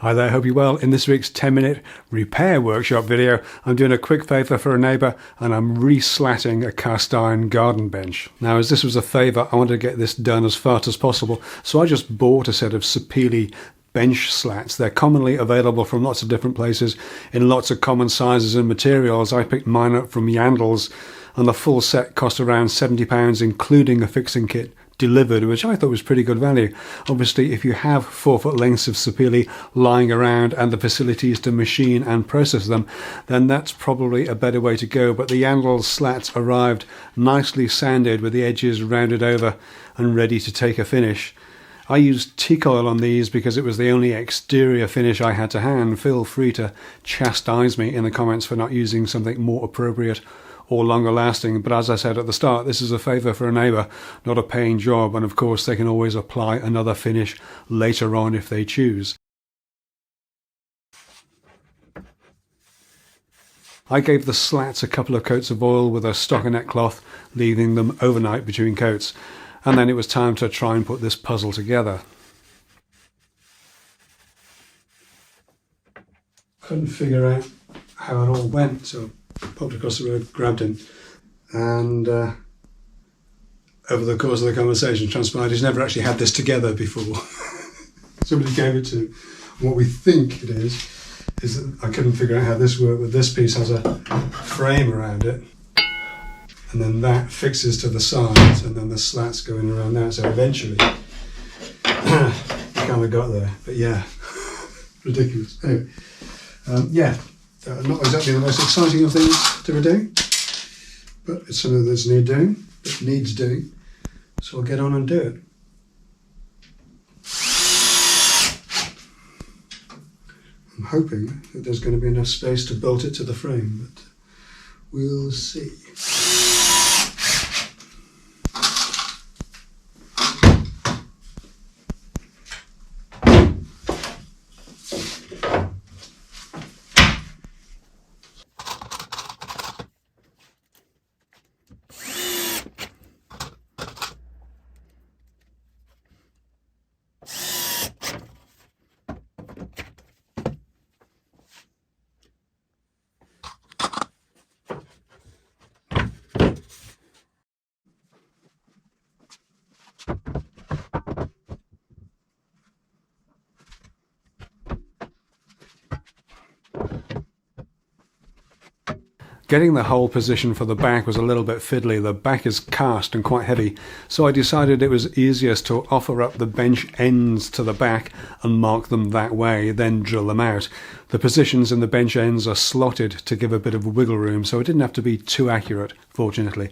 Hi there, hope you're well. In this week's 10-minute repair workshop video, I'm doing a quick favour for a neighbour and I'm re-slatting a cast iron garden bench. Now, as this was a favour, I wanted to get this done as fast as possible, so I just bought a set of Sapele bench slats. They're commonly available from lots of different places in lots of common sizes and materials. I picked mine up from Yandles and the full set cost around £70, including a fixing kit delivered, which I thought was pretty good value. Obviously, if you have 4-foot lengths of Sapele lying around and the facilities to machine and process them, then that's probably a better way to go. But the Yandles slats arrived nicely sanded with the edges rounded over and ready to take a finish. I used teak oil on these because it was the only exterior finish I had to hand. Feel free to chastise me in the comments for not using something more appropriate or longer lasting, but as I said at the start, this is a favour for a neighbour, not a paying job, and of course they can always apply another finish later on if they choose. I gave the slats a couple of coats of oil with a stockinette cloth, leaving them overnight between coats, and then it was time to try and put this puzzle together. Couldn't figure out how it all went, so popped across the road, grabbed him, and over the course of the conversation transpired he's never actually had this together before. Somebody gave it to him. What we think it is that I couldn't figure out how this worked, but this piece has a frame around it, and then that fixes to the sides, and then the slats going around that, so eventually we kind of got there, but yeah, ridiculous. Anyway, yeah. Not exactly the most exciting of things to be doing, but it's something that needs doing, so I'll get on and do it. I'm hoping that there's going to be enough space to bolt it to the frame, but we'll see. Getting the hole position for the back was a little bit fiddly. The back is cast and quite heavy, so I decided it was easiest to offer up the bench ends to the back and mark them that way, then drill them out. The positions in the bench ends are slotted to give a bit of wiggle room, so it didn't have to be too accurate, fortunately.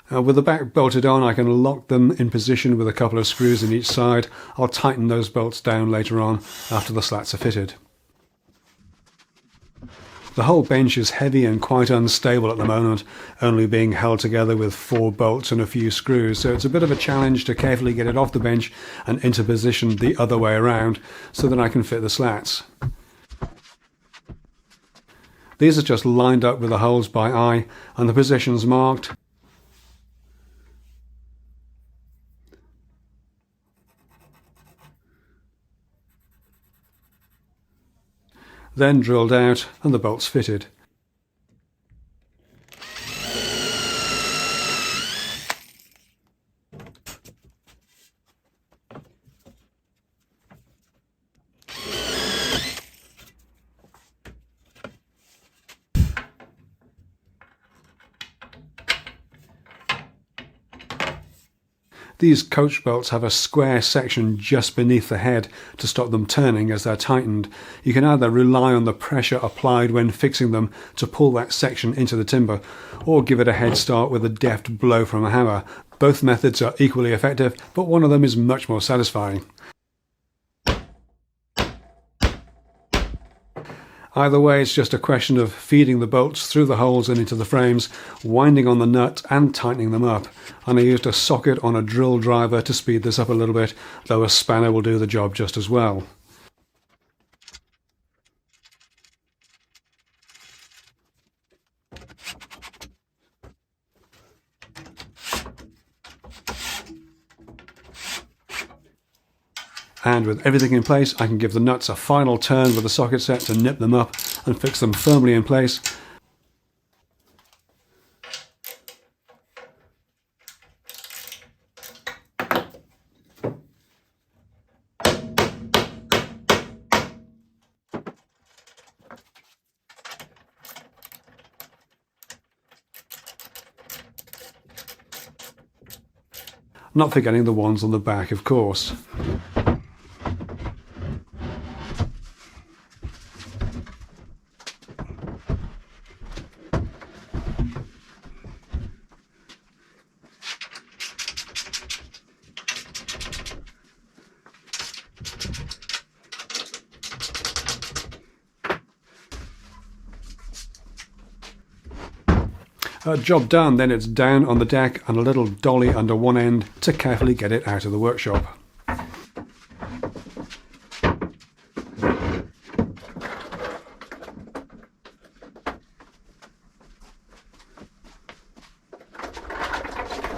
With the back bolted on, I can lock them in position with a couple of screws in each side. I'll tighten those bolts down later on after the slats are fitted. The whole bench is heavy and quite unstable at the moment, only being held together with 4 bolts and a few screws, so it's a bit of a challenge to carefully get it off the bench and into position the other way around so that I can fit the slats. These are just lined up with the holes by eye and the positions marked. Then drilled out and the bolts fitted. These coach bolts have a square section just beneath the head to stop them turning as they're tightened. You can either rely on the pressure applied when fixing them to pull that section into the timber, or give it a head start with a deft blow from a hammer. Both methods are equally effective, but one of them is much more satisfying. Either way, it's just a question of feeding the bolts through the holes and into the frames, winding on the nut and tightening them up. And I used a socket on a drill driver to speed this up a little bit, though a spanner will do the job just as well. And with everything in place, I can give the nuts a final turn with the socket set to nip them up and fix them firmly in place. Not forgetting the ones on the back, of course. Job done, then it's down on the deck and a little dolly under one end to carefully get it out of the workshop.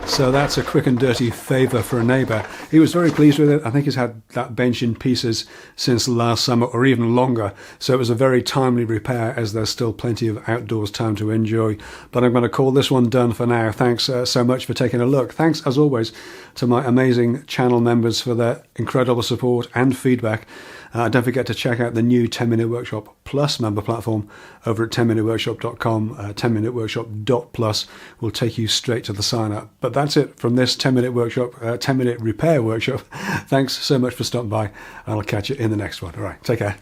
So that's a quick and dirty favour for a neighbour. He was very pleased with it. I think he's had that bench in pieces since last summer or even longer. So it was a very timely repair, as there's still plenty of outdoors time to enjoy. But I'm going to call this one done for now. Thanks so much for taking a look. Thanks, as always, to my amazing channel members for their incredible support and feedback. Don't forget to check out the new 10-Minute Workshop Plus member platform over at 10minuteworkshop.com. 10minuteworkshop.plus will take you straight to the sign up. But that's it from this 10-minute workshop, 10-minute repair workshop. Thanks so much for stopping by, and I'll catch you in the next one. All right, take care.